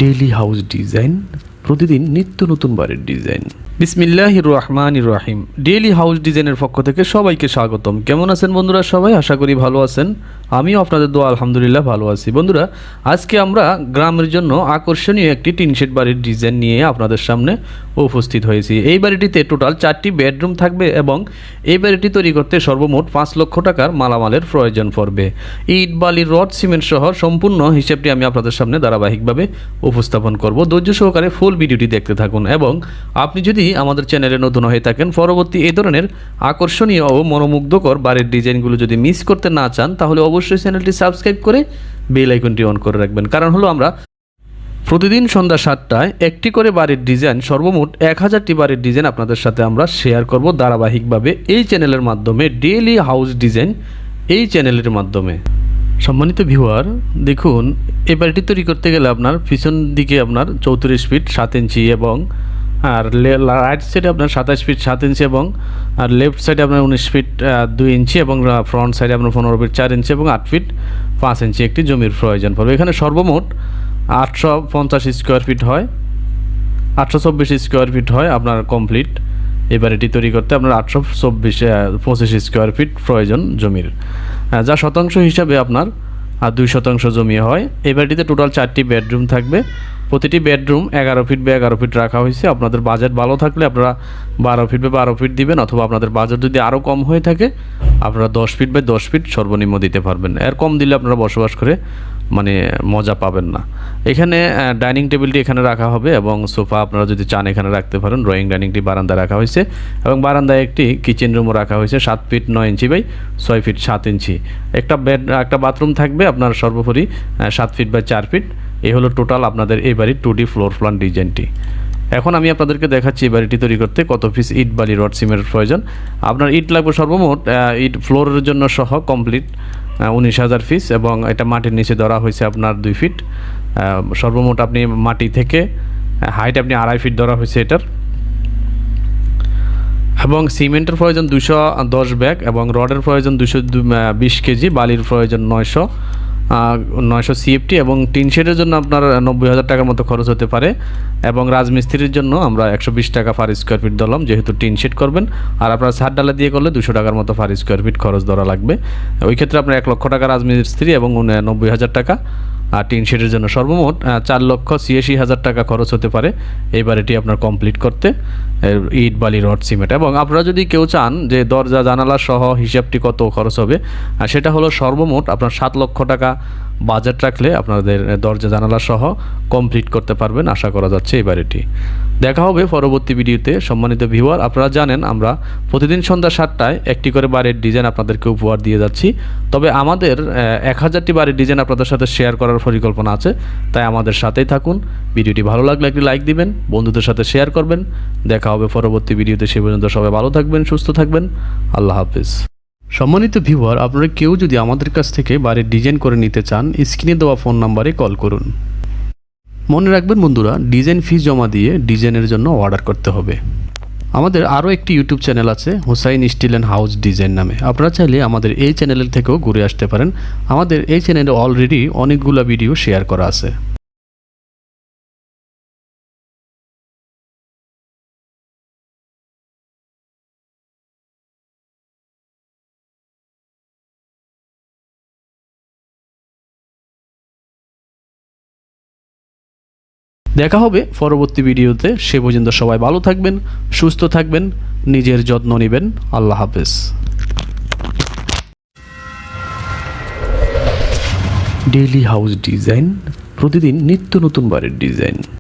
Daily house design, প্রতিদিন নিত্য নতুন বাড়ির ডিজাইন। বিসমিল্লাহির রহমানির রহিম। ডেইলি হাউস ডিজাইনের পক্ষ থেকে সবাইকে স্বাগতম। কেমন আছেন বন্ধুরা? সবাই আশা করি ভালো আছেন। আমিও আপনাদের দোয়া আলহামদুলিল্লাহ ভালো আছি। বন্ধুরা, আজকে আমরা গ্রামের জন্য আকর্ষণীয় একটি টিনশেড বাড়ির ডিজাইন নিয়ে আপনাদের সামনে উপস্থিত হয়েছি। এই বাড়িটিতে টোটাল 4টি বেডরুম থাকবে এবং এই বাড়িটি তৈরি করতে সর্বমোট 5 লক্ষ টাকার মালামালের প্রয়োজন পড়বে। ইট, বালি, রড, সিমেন্ট সহ সম্পূর্ণ হিসেবটি আমি আপনাদের সামনে ধারাবাহিকভাবে উপস্থাপন করব। ধৈর্য সহকারে ফুল ভিডিওটি দেখতে থাকুন এবং আপনি যদি আমাদের চ্যানেলে নতুন হয়ে থাকেন, পরবর্তী এই ধরনের আকর্ষণীয় ও মনোমুগ্ধকর বাড়ির ডিজাইনগুলো যদি মিস করতে না চান, তাহলে অবশ্যই চ্যানেলটি সাবস্ক্রাইব করে বেল আইকনটি অন করে রাখবেন। কারণ হলো আমরা প্রতিদিন সন্ধ্যা 7টায় একটি করে বাড়ির ডিজাইন, সর্বমোট 1000টি বাড়ির ডিজাইন আপনাদের সাথে আমরা শেয়ার করব ধারাবাহিকভাবে এই চ্যানেলের মাধ্যমে, ডেইলি হাউস ডিজাইন এই চ্যানেলের মাধ্যমে। সম্মানিত ভিউয়ার, দেখুন এই বাড়িটি তৈরি করতে গেলে আপনার পিছন দিকে আপনার 34 ফিট 7 ইঞ্চি এবং আর রাইট সাইডে আপনার 27 ফিট 7 ইঞ্চি এবং আর লেফট সাইডে আপনার 19 ফিট 2 ইঞ্চি এবং ফ্রন্ট সাইডে আপনার 15 ফিট 4 ইঞ্চি এবং 8 ফিট 5 ইঞ্চি একটি জমির প্রয়োজন পড়বে। এখানে সর্বমোট 850 স্কোয়ার ফিট হয়, 824 স্কোয়ার ফিট হয় আপনার কমপ্লিট। এই বাড়িটি তৈরি করতে আপনার 825 স্কোয়ার ফিট প্রয়োজন জমির, যা শতাংশ হিসাবে আপনার 2 শতাংশ জমি হয়। এই বাড়িটিতে টোটাল 4টি বেডরুম থাকবে। প্রতিটি বেডরুম 11 ফিট বা 11 ফিট রাখা হয়েছে। আপনাদের বাজেট ভালো থাকলে আপনারা 12 ফিট বা 12 ফিট দিবেন, অথবা আপনাদের বাজেট যদি আরও কম হয়ে থাকে আপনারা 10 ফিট বা 10 ফিট সর্বনিম্ন দিতে পারবেন। এর কম দিলে আপনারা বসবাস করে মজা পাবেন না। এখানে ডাইনিং টেবিলটি এখানে রাখা হবে এবং সোফা আপনারা যদি চান এখানে রাখতে পারেন। ড্রয়িং ডাইনিংটি বারান্দায় রাখা হয়েছে এবং বারান্দায় একটি কিচেন রুমও রাখা হয়েছে 7 ফিট 9 ইঞ্চি বাই 6 ফিট 7 ইঞ্চি। একটা বাথরুম থাকবে আপনার সর্বোপরি 7 ফিট বাই 4 ফিট। এই হলো টোটাল আপনাদের এই বাড়ির 2D ফ্লোর প্ল্যান ডিজাইনটি। এখন আমি আপনাদেরকে দেখাচ্ছি এই বাড়িটি তৈরি করতে কত পিস ইট, বালি, রড, সিমেন্টের প্রয়োজন। আপনার ইট লাগবে সর্বমোট ইট ফ্লোরের জন্য সহ কমপ্লিট 19,000 পিস এবং এটা মাটির নিচে ধরা হয়েছে আপনার 2 ফিট। সর্বমোট আপনি মাটি থেকে হাইট আপনি 2.5 ফিট ধরা হয়েছে এটার। এবং সিমেন্টের প্রয়োজন 210 ব্যাগ এবং রডের প্রয়োজন 220 কেজি, বালির প্রয়োজন 900 সিএফটি এবং টিন শেডের জন্য আপনার 90,000 টাকার মতো খরচ হতে পারে। এবং রাজমিস্ত্রির জন্য আমরা 120 টাকা পার স্কোয়ার ফিট ধরলাম, যেহেতু টিন শেড করবেন। আর আপনার ছাদ ডালা দিয়ে করলে 200 টাকার মতো পার স্কোয়ার ফিট খরচ ধরা লাগবে। ওই ক্ষেত্রে আপনার 1 লক্ষ টাকা রাজমিস্ত্রি এবং 90,000 টাকা। আর টিন শেডের জন্য সর্বমোট 4,86,000 টাকা খরচ হতে পারে এই বাড়িটি আপনার কমপ্লিট করতে, ইট, বালি, রড, সিমেন্ট। এবং আপনারা যদি কেউ চান যে দরজা জানালা সহ হিসাবটি কত খরচ হবে, সেটা হলো সর্বমোট আপনার 7 লক্ষ টাকা বাজেট রাখলে আপনাদের দরজা জানালা সহ কমপ্লিট করতে পারবেন আশা করা যাচ্ছে এই বাড়িটি। দেখা হবে পরবর্তী ভিডিওতে। সম্মানিত ভিউয়ার, আপনারা জানেন আমরা প্রতিদিন সন্ধ্যা 7টায় একটি করে বাড়ির ডিজাইন আপনাদেরকে উপহার দিয়ে যাচ্ছি। তবে আমাদের 1000টি বাড়ির ডিজাইন আপনাদের সাথে শেয়ার করার পরিকল্পনা আছে, তাই আমাদের সাথেই থাকুন। ভিডিওটি ভালো লাগলে একটি লাইক দিবেন, বন্ধুদের সাথে শেয়ার করবেন। দেখা হবে পরবর্তী ভিডিওতে। সে পর্যন্ত সবাই ভালো থাকবেন, সুস্থ থাকবেন। আল্লাহ হাফিজ। সম্মানিত ভিউয়ার, আপনারা কেউ যদি আমাদের কাছ থেকে বাড়ির ডিজাইন করে নিতে চান, স্ক্রিনে দেওয়া ফোন নাম্বারে কল করুন। মনে রাখবেন বন্ধুরা, ডিজাইন ফি জমা দিয়ে ডিজাইনের জন্য অর্ডার করতে হবে। আমাদের আরও একটি ইউটিউব চ্যানেল আছে, Hussain steel and house design নামে। আপনারা চাইলে আমাদের এই চ্যানেলের থেকেও ঘুরে আসতে পারেন। আমাদের এই চ্যানেলে অলরেডি অনেকগুলো ভিডিও শেয়ার করা আছে। দেখা হবে পরবর্তী ভিডিওতে। সে পর্যন্ত সবাই ভালো থাকবেন, সুস্থ থাকবেন, নিজের যত্ন নেবেন। আল্লাহ হাফেজ। ডেইলি হাউস ডিজাইন, প্রতিদিন নিত্য নতুন বাড়ির ডিজাইন।